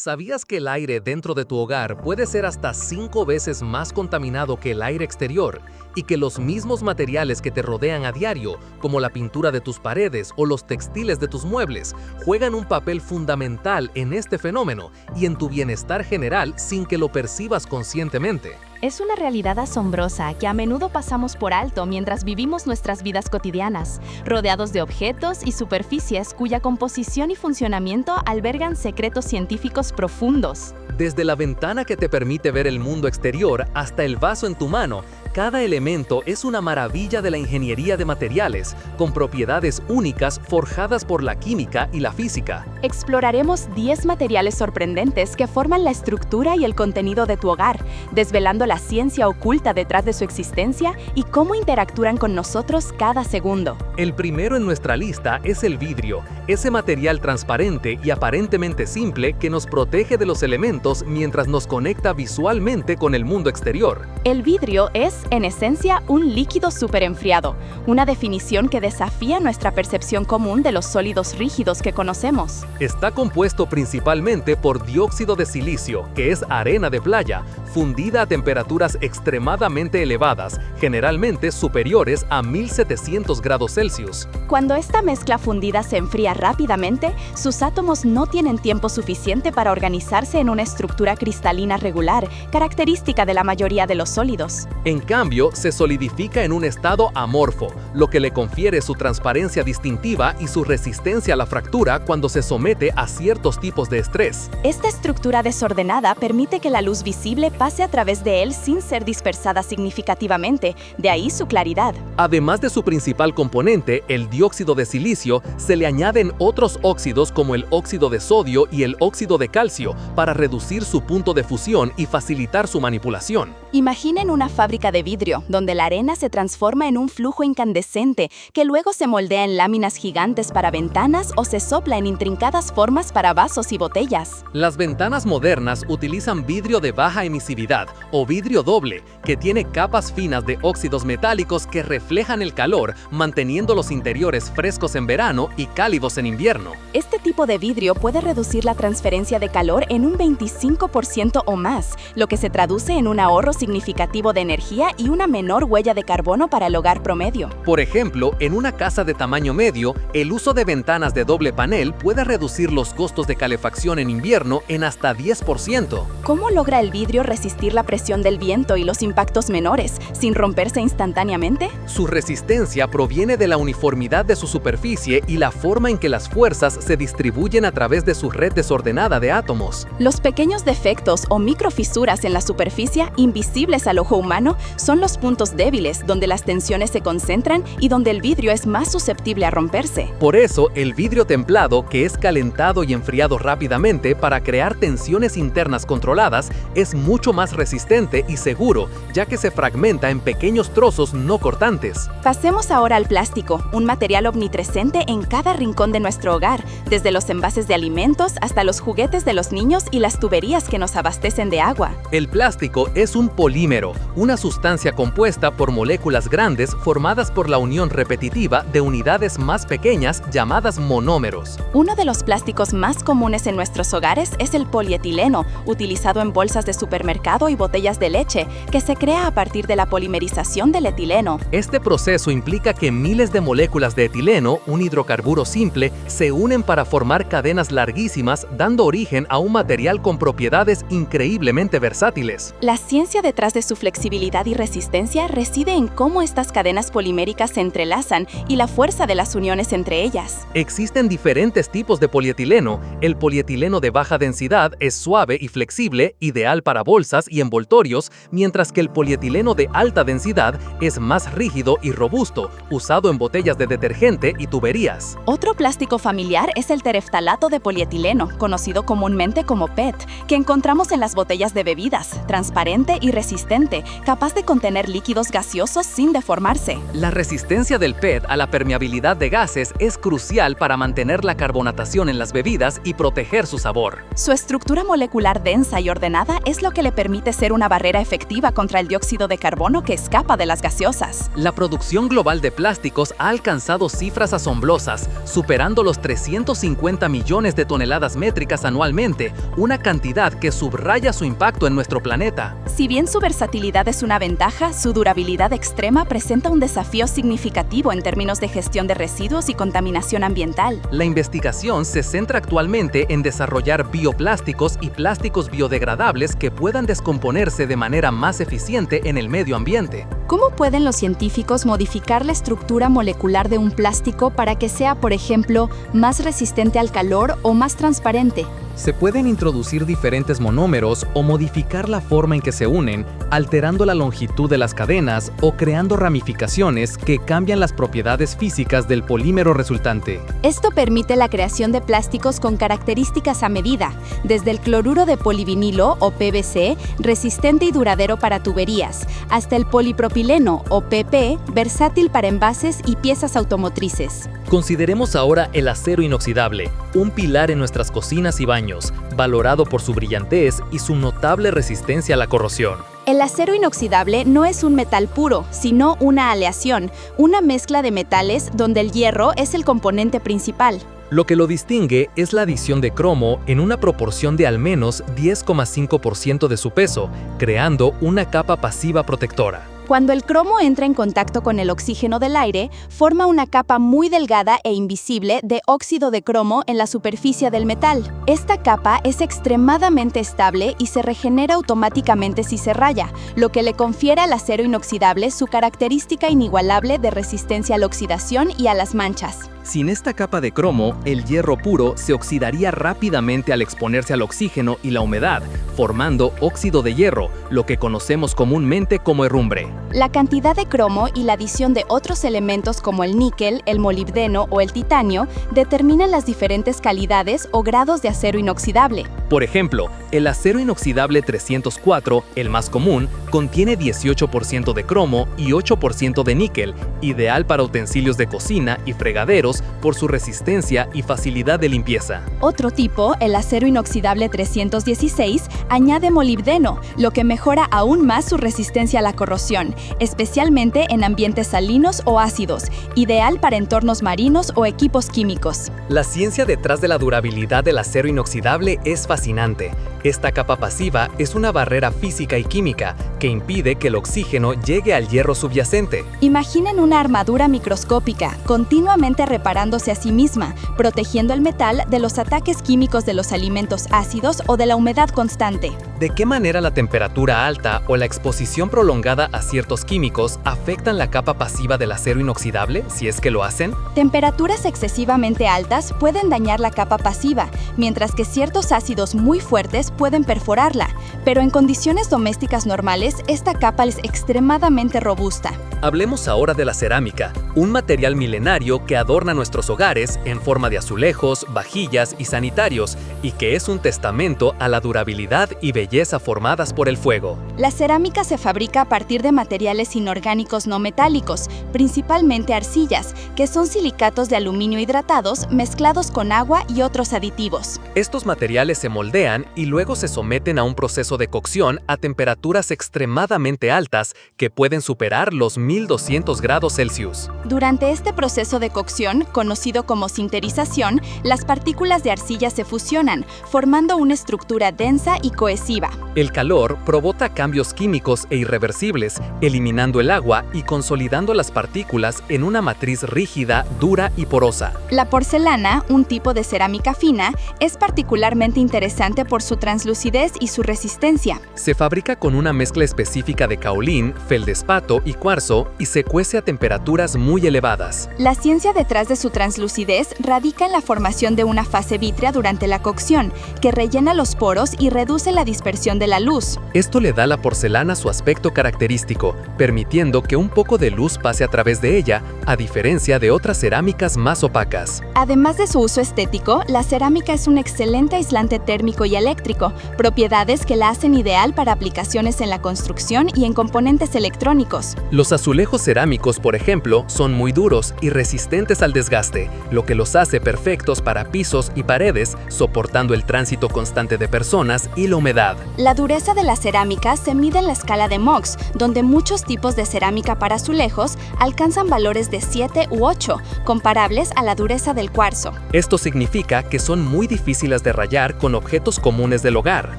¿Sabías que el aire dentro de tu hogar puede ser hasta 5 veces más contaminado que el aire exterior y que los mismos materiales que te rodean a diario, como la pintura de tus paredes o los textiles de tus muebles, juegan un papel fundamental en este fenómeno y en tu bienestar general sin que lo percibas conscientemente? Es una realidad asombrosa que a menudo pasamos por alto mientras vivimos nuestras vidas cotidianas, rodeados de objetos y superficies cuya composición y funcionamiento albergan secretos científicos profundos. Desde la ventana que te permite ver el mundo exterior hasta el vaso en tu mano, cada elemento es una maravilla de la ingeniería de materiales, con propiedades únicas forjadas por la química y la física. Exploraremos 10 materiales sorprendentes que forman la estructura y el contenido de tu hogar, desvelando la ciencia oculta detrás de su existencia y cómo interactúan con nosotros cada segundo. El primero en nuestra lista es el vidrio, ese material transparente y aparentemente simple que nos protege de los elementos mientras nos conecta visualmente con el mundo exterior. El vidrio es, en esencia, un líquido superenfriado, una definición que desafía nuestra percepción común de los sólidos rígidos que conocemos. Está compuesto principalmente por dióxido de silicio, que es arena de playa, fundida a temperaturas extremadamente elevadas, generalmente superiores a 1700 grados Celsius. Cuando esta mezcla fundida se enfría rápidamente, sus átomos no tienen tiempo suficiente para organizarse en una estructura cristalina regular, característica de la mayoría de los sólidos. En cambio, se solidifica en un estado amorfo, lo que le confiere su transparencia distintiva y su resistencia a la fractura cuando se somete a ciertos tipos de estrés. Esta estructura desordenada permite que la luz visible pase a través de él sin ser dispersada significativamente, de ahí su claridad. Además de su principal componente, el dióxido de silicio, se le añaden otros óxidos como el óxido de sodio y el óxido de calcio para reducir su punto de fusión y facilitar su manipulación. Imaginen una fábrica de vidrio, donde la arena se transforma en un flujo incandescente que luego se moldea en láminas gigantes para ventanas o se sopla en intrincadas formas para vasos y botellas. Las ventanas modernas utilizan vidrio de baja emisividad o vidrio doble, que tiene capas finas de óxidos metálicos que reflejan el calor, manteniendo los interiores frescos en verano y cálidos en invierno. Este tipo de vidrio puede reducir la transferencia de calor en un 25% o más, lo que se traduce en un ahorro significativo de energía y una menor huella de carbono para el hogar promedio. Por ejemplo, en una casa de tamaño medio, el uso de ventanas de doble panel puede reducir los costos de calefacción en invierno en hasta 10%. ¿Cómo logra el vidrio resistir la presión del viento y los impactos menores, sin romperse instantáneamente? Su resistencia proviene de la uniformidad de su superficie y la forma en que las fuerzas se distribuyen a través de su red desordenada de átomos. Los pequeños defectos o microfisuras en la superficie, invisibles al ojo humano, son los puntos débiles donde las tensiones se concentran y donde el vidrio es más susceptible a romperse. Por eso, el vidrio templado, que es calentado y enfriado rápidamente para crear tensiones internas controladas, es mucho más resistente y seguro, ya que se fragmenta en pequeños trozos no cortantes. Pasemos ahora al plástico, un material omnipresente en cada rincón de nuestro hogar, desde los envases de alimentos hasta los juguetes de los niños y las tuberías que nos abastecen de agua. El plástico es un polímero, una sustancia compuesta por moléculas grandes formadas por la unión repetitiva de unidades más pequeñas llamadas monómeros. Uno de los plásticos más comunes en nuestros hogares es el polietileno, utilizado en bolsas de supermercado y botellas de leche, que se crea a partir de la polimerización del etileno. Este proceso implica que miles de moléculas de etileno, un hidrocarburo simple, se unen para formar cadenas larguísimas, dando origen a un material con propiedades increíblemente versátiles. La ciencia detrás de su flexibilidad y resistencia reside en cómo estas cadenas poliméricas se entrelazan y la fuerza de las uniones entre ellas. Existen diferentes tipos de polietileno. El polietileno de baja densidad es suave y flexible, ideal para bolsas y envoltorios, mientras que el polietileno de alta densidad es más rígido y robusto, usado en botellas de detergente y tuberías. Otro plástico familiar es el tereftalato de polietileno, conocido comúnmente como PET, que encontramos en las botellas de bebidas, transparente y resistente, capaz de contener líquidos gaseosos sin deformarse. La resistencia del PET a la permeabilidad de gases es crucial para mantener la carbonatación en las bebidas y proteger su sabor. Su estructura molecular densa y ordenada es lo que le permite ser una barrera efectiva contra el dióxido de carbono que escapa de las gaseosas. La producción global de plástico años ha alcanzado cifras asombrosas, superando los 350 millones de toneladas métricas anualmente, una cantidad que subraya su impacto en nuestro planeta. Si bien su versatilidad es una ventaja, su durabilidad extrema presenta un desafío significativo en términos de gestión de residuos y contaminación ambiental. La investigación se centra actualmente en desarrollar bioplásticos y plásticos biodegradables que puedan descomponerse de manera más eficiente en el medio ambiente. ¿Cómo pueden los científicos modificar la estructura molecular de un plástico para que sea, por ejemplo, más resistente al calor o más transparente? Se pueden introducir diferentes monómeros o modificar la forma en que se unen, alterando la longitud de las cadenas o creando ramificaciones que cambian las propiedades físicas del polímero resultante. Esto permite la creación de plásticos con características a medida, desde el cloruro de polivinilo o PVC, resistente y duradero para tuberías, hasta el polipropileno o PP, versátil para envases y piezas automotrices. Consideremos ahora el acero inoxidable, un pilar en nuestras cocinas y baños, valorado por su brillantez y su notable resistencia a la corrosión. El acero inoxidable no es un metal puro, sino una aleación, una mezcla de metales donde el hierro es el componente principal. Lo que lo distingue es la adición de cromo en una proporción de al menos 10,5% de su peso, creando una capa pasiva protectora. Cuando el cromo entra en contacto con el oxígeno del aire, forma una capa muy delgada e invisible de óxido de cromo en la superficie del metal. Esta capa es extremadamente estable y se regenera automáticamente si se raya, lo que le confiere al acero inoxidable su característica inigualable de resistencia a la oxidación y a las manchas. Sin esta capa de cromo, el hierro puro se oxidaría rápidamente al exponerse al oxígeno y la humedad, formando óxido de hierro, lo que conocemos comúnmente como herrumbre. La cantidad de cromo y la adición de otros elementos como el níquel, el molibdeno o el titanio determinan las diferentes calidades o grados de acero inoxidable. Por ejemplo, el acero inoxidable 304, el más común, contiene 18% de cromo y 8% de níquel, ideal para utensilios de cocina y fregaderos por su resistencia y facilidad de limpieza. Otro tipo, el acero inoxidable 316, añade molibdeno, lo que mejora aún más su resistencia a la corrosión, especialmente en ambientes salinos o ácidos, ideal para entornos marinos o equipos químicos. La ciencia detrás de la durabilidad del acero inoxidable es fascinante. Esta capa pasiva es una barrera física y química que impide que el oxígeno llegue al hierro subyacente. Imaginen una armadura microscópica, continuamente reparándose a sí misma, protegiendo el metal de los ataques químicos de los alimentos ácidos o de la humedad constante. ¿De qué manera la temperatura alta o la exposición prolongada a ciertos químicos afectan la capa pasiva del acero inoxidable, si es que lo hacen? Temperaturas excesivamente altas pueden dañar la capa pasiva, mientras que ciertos ácidos muy fuertes pueden perforarla, pero en condiciones domésticas normales, esta capa es extremadamente robusta. Hablemos ahora de la cerámica, un material milenario que adorna nuestros hogares en forma de azulejos, vajillas y sanitarios, y que es un testamento a la durabilidad y belleza formadas por el fuego. La cerámica se fabrica a partir de materiales inorgánicos no metálicos, principalmente arcillas, que son silicatos de aluminio hidratados mezclados con agua y otros aditivos. Estos materiales se moldean y luego se someten a un proceso de cocción a temperaturas extremadamente altas que pueden superar los 1200 grados Celsius. Durante este proceso de cocción, conocido como sinterización, las partículas de arcilla se fusionan, formando una estructura densa y cohesiva. El calor provoca cambios químicos e irreversibles, eliminando el agua y consolidando las partículas en una matriz rígida, dura y porosa. La porcelana, un tipo de cerámica fina, es particularmente interesante por su translucidez y su resistencia. Se fabrica con una mezcla específica de caolín, feldespato y cuarzo y se cuece a temperaturas muy elevadas. La ciencia detrás de su translucidez radica en la formación de una fase vítrea durante la cocción, que rellena los poros y reduce la dispersión de la luz. Esto le da a la porcelana su aspecto característico, permitiendo que un poco de luz pase a través de ella, a diferencia de otras cerámicas más opacas. Además de su uso estético, la cerámica es un excelente aislante térmico y eléctrico, propiedades que la hacen ideal para aplicaciones en la construcción y en componentes electrónicos. Los azulejos cerámicos, por ejemplo, son muy duros y resistentes al desgaste, lo que los hace perfectos para pisos y paredes, soportando el tránsito constante de personas y la humedad. La dureza de la cerámica se mide en la escala de Mohs, donde muchos tipos de cerámica para azulejos alcanzan valores de 7 u 8, comparables a la dureza del cuarzo. Esto significa que son muy difíciles de rayar con objetos comunes del hogar.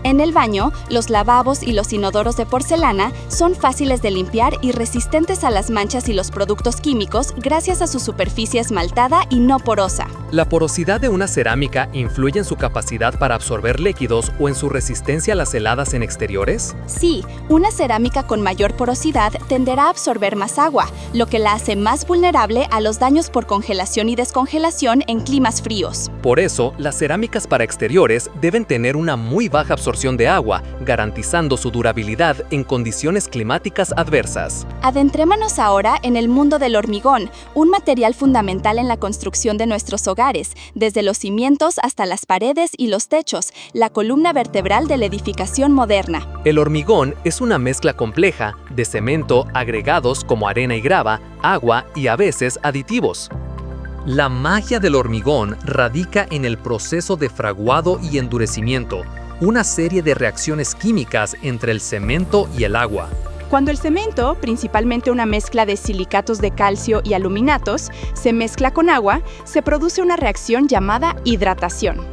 En el baño, los lavabos y los inodoros de porcelana son fáciles de limpiar y resistentes a las manchas y los productos químicos gracias a su superficie esmaltada y no porosa. ¿La porosidad de una cerámica influye en su capacidad para absorber líquidos o en su resistencia a las heladas en exteriores? Sí, una cerámica con mayor porosidad tenderá a absorber más agua, lo que la hace más vulnerable a los daños por congelación y descongelación en climas fríos. Por eso, las cerámicas para exteriores deben tener una muy baja absorción de agua, garantizando su durabilidad en condiciones climáticas adversas. Adentrémonos ahora en el mundo del hormigón, un material fundamental en la construcción de nuestros hogares, desde los cimientos hasta las paredes y los techos, la columna vertebral de la edificación moderna. El hormigón es una mezcla compleja de cemento, agregados como arena y grava, agua y a veces aditivos. La magia del hormigón radica en el proceso de fraguado y endurecimiento, una serie de reacciones químicas entre el cemento y el agua. Cuando el cemento, principalmente una mezcla de silicatos de calcio y aluminatos, se mezcla con agua, se produce una reacción llamada hidratación.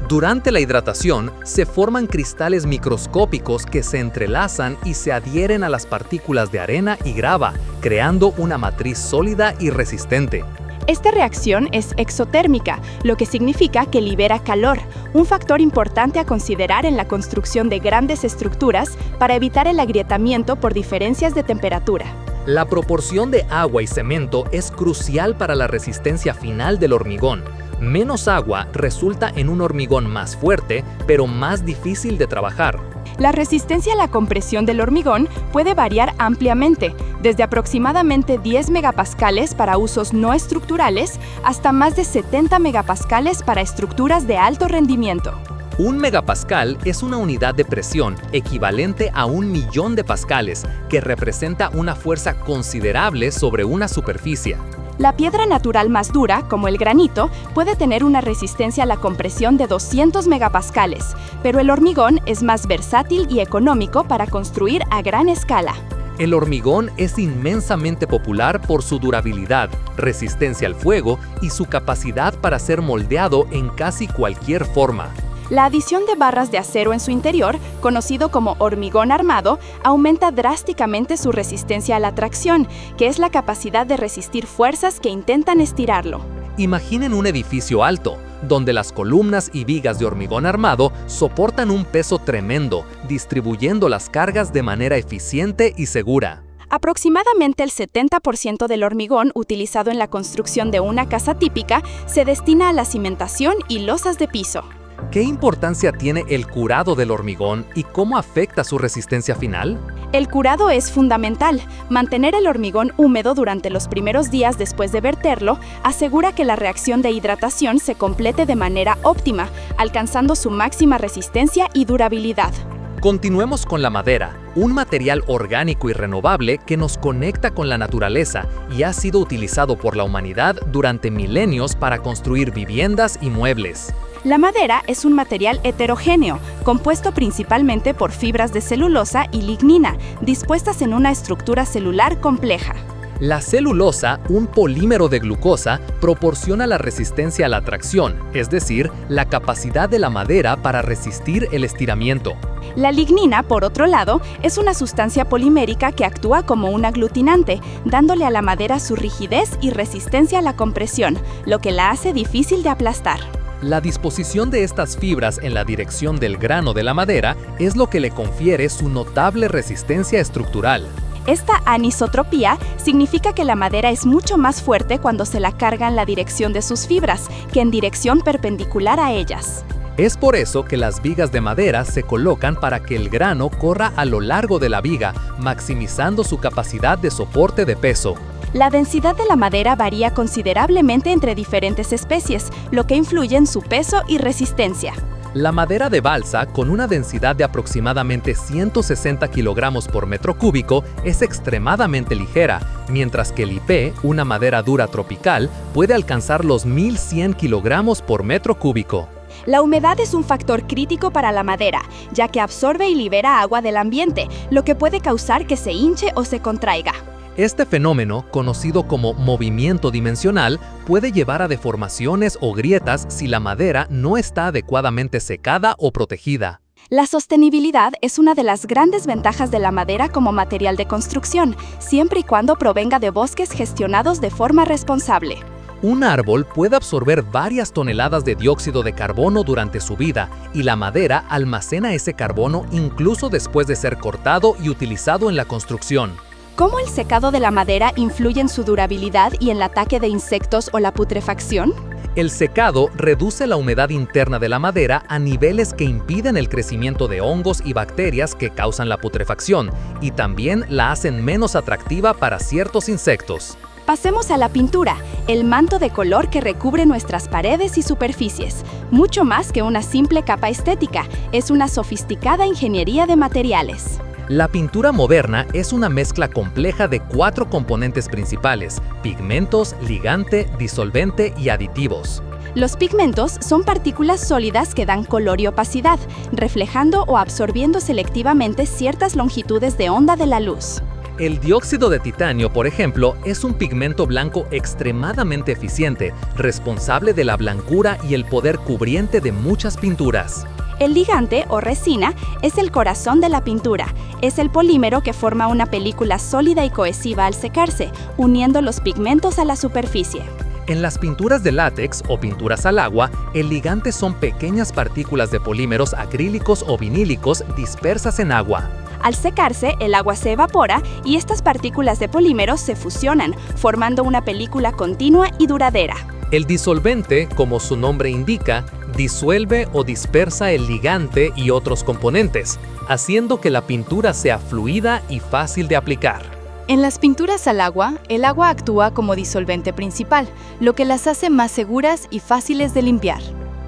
Durante la hidratación, se forman cristales microscópicos que se entrelazan y se adhieren a las partículas de arena y grava, creando una matriz sólida y resistente. Esta reacción es exotérmica, lo que significa que libera calor, un factor importante a considerar en la construcción de grandes estructuras para evitar el agrietamiento por diferencias de temperatura. La proporción de agua y cemento es crucial para la resistencia final del hormigón. Menos agua resulta en un hormigón más fuerte, pero más difícil de trabajar. La resistencia a la compresión del hormigón puede variar ampliamente, desde aproximadamente 10 megapascales para usos no estructurales hasta más de 70 megapascales para estructuras de alto rendimiento. Un megapascal es una unidad de presión equivalente a 1.000.000 de pascales, que representa una fuerza considerable sobre una superficie. La piedra natural más dura, como el granito, puede tener una resistencia a la compresión de 200 megapascales, pero el hormigón es más versátil y económico para construir a gran escala. El hormigón es inmensamente popular por su durabilidad, resistencia al fuego y su capacidad para ser moldeado en casi cualquier forma. La adición de barras de acero en su interior, conocido como hormigón armado, aumenta drásticamente su resistencia a la tracción, que es la capacidad de resistir fuerzas que intentan estirarlo. Imaginen un edificio alto, donde las columnas y vigas de hormigón armado soportan un peso tremendo, distribuyendo las cargas de manera eficiente y segura. Aproximadamente el 70% del hormigón utilizado en la construcción de una casa típica se destina a la cimentación y losas de piso. ¿Qué importancia tiene el curado del hormigón y cómo afecta su resistencia final? El curado es fundamental. Mantener el hormigón húmedo durante los primeros días después de verterlo asegura que la reacción de hidratación se complete de manera óptima, alcanzando su máxima resistencia y durabilidad. Continuemos con la madera, un material orgánico y renovable que nos conecta con la naturaleza y ha sido utilizado por la humanidad durante milenios para construir viviendas y muebles. La madera es un material heterogéneo, compuesto principalmente por fibras de celulosa y lignina, dispuestas en una estructura celular compleja. La celulosa, un polímero de glucosa, proporciona la resistencia a la tracción, es decir, la capacidad de la madera para resistir el estiramiento. La lignina, por otro lado, es una sustancia polimérica que actúa como un aglutinante, dándole a la madera su rigidez y resistencia a la compresión, lo que la hace difícil de aplastar. La disposición de estas fibras en la dirección del grano de la madera es lo que le confiere su notable resistencia estructural. Esta anisotropía significa que la madera es mucho más fuerte cuando se la carga en la dirección de sus fibras que en dirección perpendicular a ellas. Es por eso que las vigas de madera se colocan para que el grano corra a lo largo de la viga, maximizando su capacidad de soporte de peso. La densidad de la madera varía considerablemente entre diferentes especies, lo que influye en su peso y resistencia. La madera de balsa, con una densidad de aproximadamente 160 kilogramos por metro cúbico, es extremadamente ligera, mientras que el ipé, una madera dura tropical, puede alcanzar los 1100 kilogramos por metro cúbico. La humedad es un factor crítico para la madera, ya que absorbe y libera agua del ambiente, lo que puede causar que se hinche o se contraiga. Este fenómeno, conocido como movimiento dimensional, puede llevar a deformaciones o grietas si la madera no está adecuadamente secada o protegida. La sostenibilidad es una de las grandes ventajas de la madera como material de construcción, siempre y cuando provenga de bosques gestionados de forma responsable. Un árbol puede absorber varias toneladas de dióxido de carbono durante su vida, y la madera almacena ese carbono incluso después de ser cortado y utilizado en la construcción. ¿Cómo el secado de la madera influye en su durabilidad y en el ataque de insectos o la putrefacción? El secado reduce la humedad interna de la madera a niveles que impiden el crecimiento de hongos y bacterias que causan la putrefacción, y también la hacen menos atractiva para ciertos insectos. Pasemos a la pintura, el manto de color que recubre nuestras paredes y superficies. Mucho más que una simple capa estética, es una sofisticada ingeniería de materiales. La pintura moderna es una mezcla compleja de 4 componentes principales: pigmentos, ligante, disolvente y aditivos. Los pigmentos son partículas sólidas que dan color y opacidad, reflejando o absorbiendo selectivamente ciertas longitudes de onda de la luz. El dióxido de titanio, por ejemplo, es un pigmento blanco extremadamente eficiente, responsable de la blancura y el poder cubriente de muchas pinturas. El ligante o resina es el corazón de la pintura. Es el polímero que forma una película sólida y cohesiva al secarse, uniendo los pigmentos a la superficie. En las pinturas de látex o pinturas al agua, el ligante son pequeñas partículas de polímeros acrílicos o vinílicos dispersas en agua. Al secarse, el agua se evapora y estas partículas de polímeros se fusionan, formando una película continua y duradera. El disolvente, como su nombre indica, disuelve o dispersa el ligante y otros componentes, haciendo que la pintura sea fluida y fácil de aplicar. En las pinturas al agua, el agua actúa como disolvente principal, lo que las hace más seguras y fáciles de limpiar.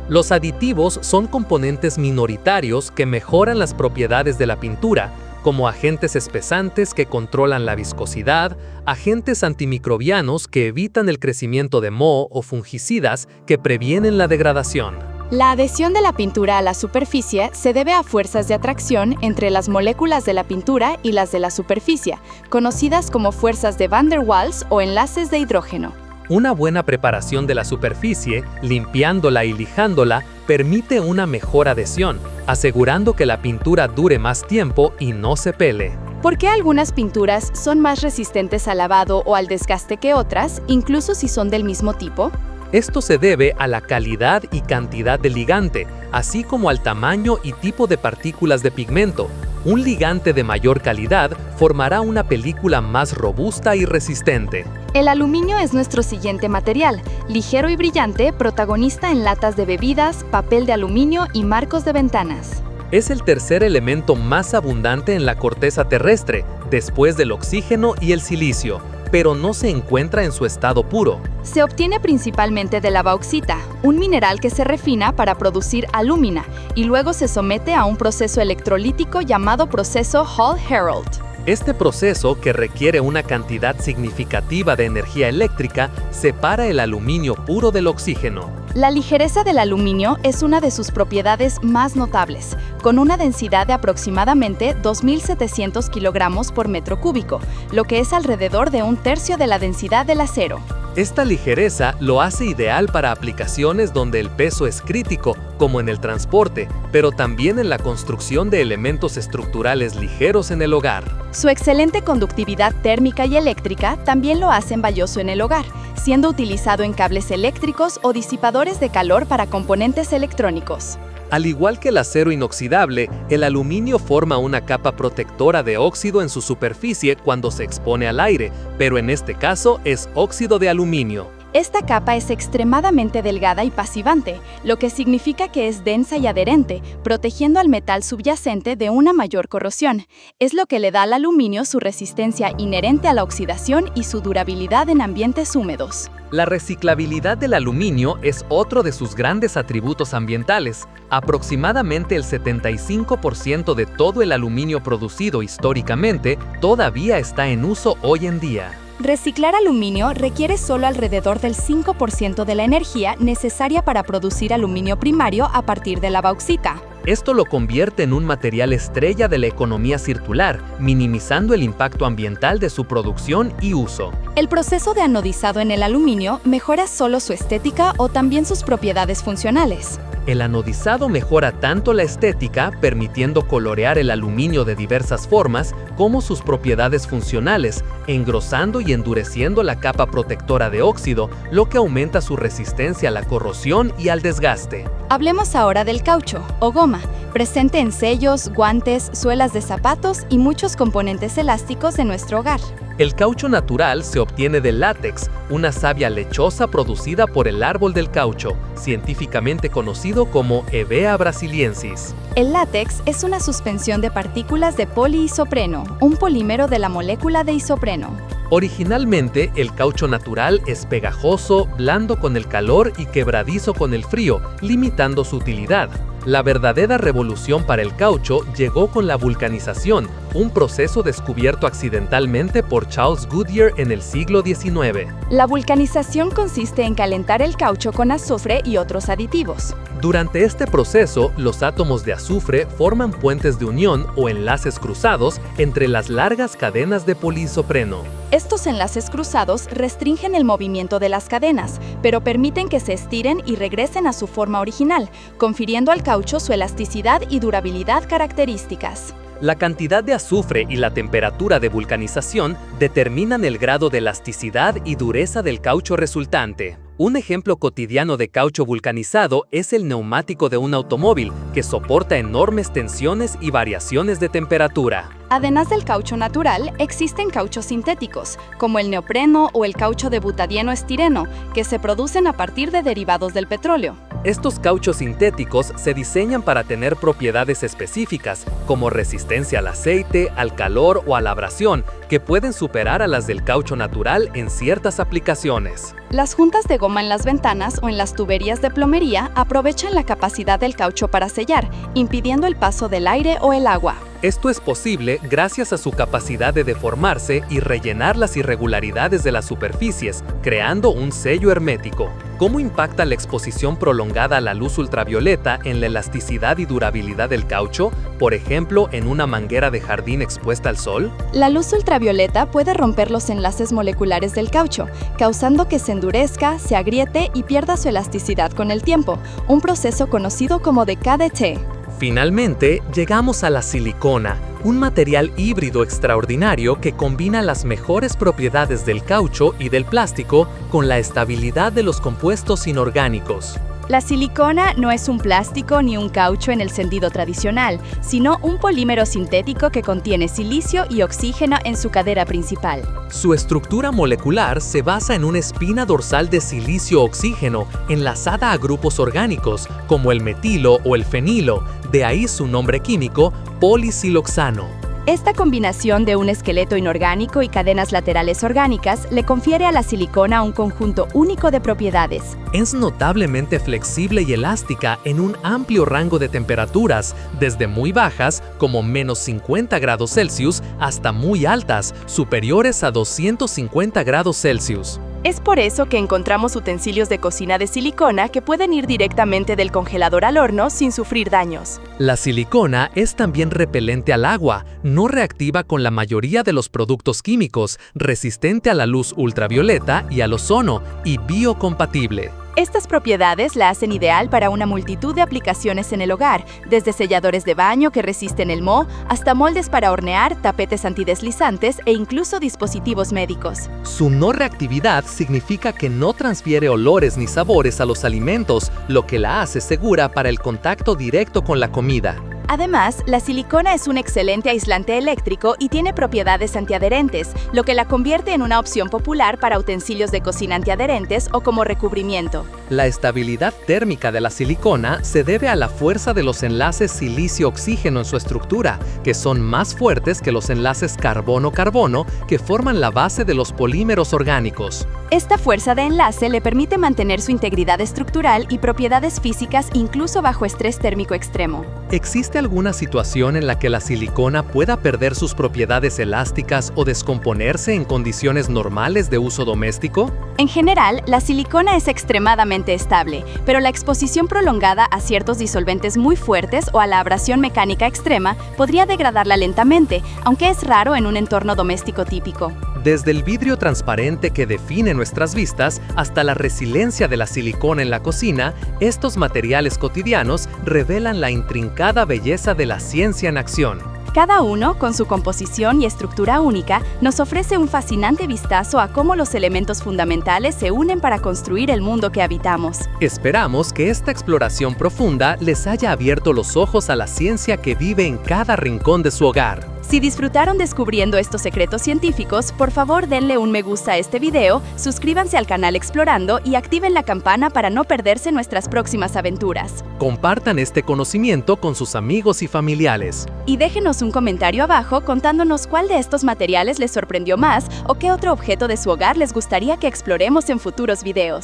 Los aditivos son componentes minoritarios que mejoran las propiedades de la pintura, como agentes espesantes que controlan la viscosidad, agentes antimicrobianos que evitan el crecimiento de moho o fungicidas que previenen la degradación. La adhesión de la pintura a la superficie se debe a fuerzas de atracción entre las moléculas de la pintura y las de la superficie, conocidas como fuerzas de Van der Waals o enlaces de hidrógeno. Una buena preparación de la superficie, limpiándola y lijándola, permite una mejor adhesión, asegurando que la pintura dure más tiempo y no se pele. ¿Por qué algunas pinturas son más resistentes al lavado o al desgaste que otras, incluso si son del mismo tipo? Esto se debe a la calidad y cantidad del ligante, así como al tamaño y tipo de partículas de pigmento. Un ligante de mayor calidad formará una película más robusta y resistente. El aluminio es nuestro siguiente material, ligero y brillante, protagonista en latas de bebidas, papel de aluminio y marcos de ventanas. Es el tercer elemento más abundante en la corteza terrestre, después del oxígeno y el silicio, pero no se encuentra en su estado puro. Se obtiene principalmente de la bauxita, un mineral que se refina para producir alúmina y luego se somete a un proceso electrolítico llamado proceso Hall-Hérold. Este proceso, que requiere una cantidad significativa de energía eléctrica, separa el aluminio puro del oxígeno. La ligereza del aluminio es una de sus propiedades más notables, con una densidad de aproximadamente 2.700 kilogramos por metro cúbico, lo que es alrededor de un tercio de la densidad del acero. Esta ligereza lo hace ideal para aplicaciones donde el peso es crítico, como en el transporte, pero también en la construcción de elementos estructurales ligeros en el hogar. Su excelente conductividad térmica y eléctrica también lo hacen valioso en el hogar, siendo utilizado en cables eléctricos o disipadores de calor para componentes electrónicos. Al igual que el acero inoxidable, el aluminio forma una capa protectora de óxido en su superficie cuando se expone al aire, pero en este caso es óxido de aluminio. Esta capa es extremadamente delgada y pasivante, lo que significa que es densa y adherente, protegiendo al metal subyacente de una mayor corrosión. Es lo que le da al aluminio su resistencia inherente a la oxidación y su durabilidad en ambientes húmedos. La reciclabilidad del aluminio es otro de sus grandes atributos ambientales. Aproximadamente el 75% de todo el aluminio producido históricamente todavía está en uso hoy en día. Reciclar aluminio requiere solo alrededor del 5% de la energía necesaria para producir aluminio primario a partir de la bauxita. Esto lo convierte en un material estrella de la economía circular, minimizando el impacto ambiental de su producción y uso. El proceso de anodizado en el aluminio mejora solo su estética o también sus propiedades funcionales. El anodizado mejora tanto la estética, permitiendo colorear el aluminio de diversas formas, como sus propiedades funcionales, engrosando y endureciendo la capa protectora de óxido, lo que aumenta su resistencia a la corrosión y al desgaste. Hablemos ahora del caucho, o goma, presente en sellos, guantes, suelas de zapatos y muchos componentes elásticos de nuestro hogar. El caucho natural se obtiene del látex, una savia lechosa producida por el árbol del caucho, científicamente conocido como Hevea brasiliensis. El látex es una suspensión de partículas de poliisopreno, un polímero de la molécula de isopreno. Originalmente, el caucho natural es pegajoso, blando con el calor y quebradizo con el frío, limitando su utilidad. La verdadera revolución para el caucho llegó con la vulcanización, un proceso descubierto accidentalmente por Charles Goodyear en el siglo XIX. La vulcanización consiste en calentar el caucho con azufre y otros aditivos. Durante este proceso, los átomos de azufre forman puentes de unión o enlaces cruzados entre las largas cadenas de poliisopreno. Estos enlaces cruzados restringen el movimiento de las cadenas, pero permiten que se estiren y regresen a su forma original, confiriendo al caucho su elasticidad y durabilidad características. La cantidad de azufre y la temperatura de vulcanización determinan el grado de elasticidad y dureza del caucho resultante. Un ejemplo cotidiano de caucho vulcanizado es el neumático de un automóvil, que soporta enormes tensiones y variaciones de temperatura. Además del caucho natural, existen cauchos sintéticos, como el neopreno o el caucho de butadieno-estireno, que se producen a partir de derivados del petróleo. Estos cauchos sintéticos se diseñan para tener propiedades específicas, como resistencia al aceite, al calor o a la abrasión, que pueden superar a las del caucho natural en ciertas aplicaciones. Las juntas de goma en las ventanas o en las tuberías de plomería aprovechan la capacidad del caucho para sellar, impidiendo el paso del aire o el agua. Esto es posible gracias a su capacidad de deformarse y rellenar las irregularidades de las superficies, creando un sello hermético. ¿Cómo impacta la exposición prolongada a la luz ultravioleta en la elasticidad y durabilidad del caucho, por ejemplo, en una manguera de jardín expuesta al sol? La luz ultravioleta puede romper los enlaces moleculares del caucho, causando que se endurezca, se agriete y pierda su elasticidad con el tiempo, un proceso conocido como de KDT. Finalmente, llegamos a la silicona, un material híbrido extraordinario que combina las mejores propiedades del caucho y del plástico con la estabilidad de los compuestos inorgánicos. La silicona no es un plástico ni un caucho en el sentido tradicional, sino un polímero sintético que contiene silicio y oxígeno en su cadera principal. Su estructura molecular se basa en una espina dorsal de silicio-oxígeno enlazada a grupos orgánicos, como el metilo o el fenilo, de ahí su nombre químico, polisiloxano. Esta combinación de un esqueleto inorgánico y cadenas laterales orgánicas le confiere a la silicona un conjunto único de propiedades. Es notablemente flexible y elástica en un amplio rango de temperaturas, desde muy bajas, como -50 grados Celsius, hasta muy altas, superiores a 250 grados Celsius. Es por eso que encontramos utensilios de cocina de silicona que pueden ir directamente del congelador al horno sin sufrir daños. La silicona es también repelente al agua, no reactiva con la mayoría de los productos químicos, resistente a la luz ultravioleta y al ozono, y biocompatible. Estas propiedades la hacen ideal para una multitud de aplicaciones en el hogar, desde selladores de baño que resisten el moho, hasta moldes para hornear, tapetes antideslizantes e incluso dispositivos médicos. Su no reactividad significa que no transfiere olores ni sabores a los alimentos, lo que la hace segura para el contacto directo con la comida. Además, la silicona es un excelente aislante eléctrico y tiene propiedades antiadherentes, lo que la convierte en una opción popular para utensilios de cocina antiadherentes o como recubrimiento. La estabilidad térmica de la silicona se debe a la fuerza de los enlaces silicio-oxígeno en su estructura, que son más fuertes que los enlaces carbono-carbono que forman la base de los polímeros orgánicos. Esta fuerza de enlace le permite mantener su integridad estructural y propiedades físicas incluso bajo estrés térmico extremo. ¿Existe alguna situación en la que la silicona pueda perder sus propiedades elásticas o descomponerse en condiciones normales de uso doméstico? En general, la silicona es extremadamente estable, pero la exposición prolongada a ciertos disolventes muy fuertes o a la abrasión mecánica extrema podría degradarla lentamente, aunque es raro en un entorno doméstico típico. Desde el vidrio transparente que define nuestras vistas hasta la resiliencia de la silicona en la cocina, estos materiales cotidianos revelan la intrincada belleza de la ciencia en acción. Cada uno, con su composición y estructura única, nos ofrece un fascinante vistazo a cómo los elementos fundamentales se unen para construir el mundo que habitamos. Esperamos que esta exploración profunda les haya abierto los ojos a la ciencia que vive en cada rincón de su hogar. Si disfrutaron descubriendo estos secretos científicos, por favor denle un me gusta a este video, suscríbanse al canal Explorando y activen la campana para no perderse nuestras próximas aventuras. Compartan este conocimiento con sus amigos y familiares. Y déjenos un comentario abajo contándonos cuál de estos materiales les sorprendió más o qué otro objeto de su hogar les gustaría que exploremos en futuros videos.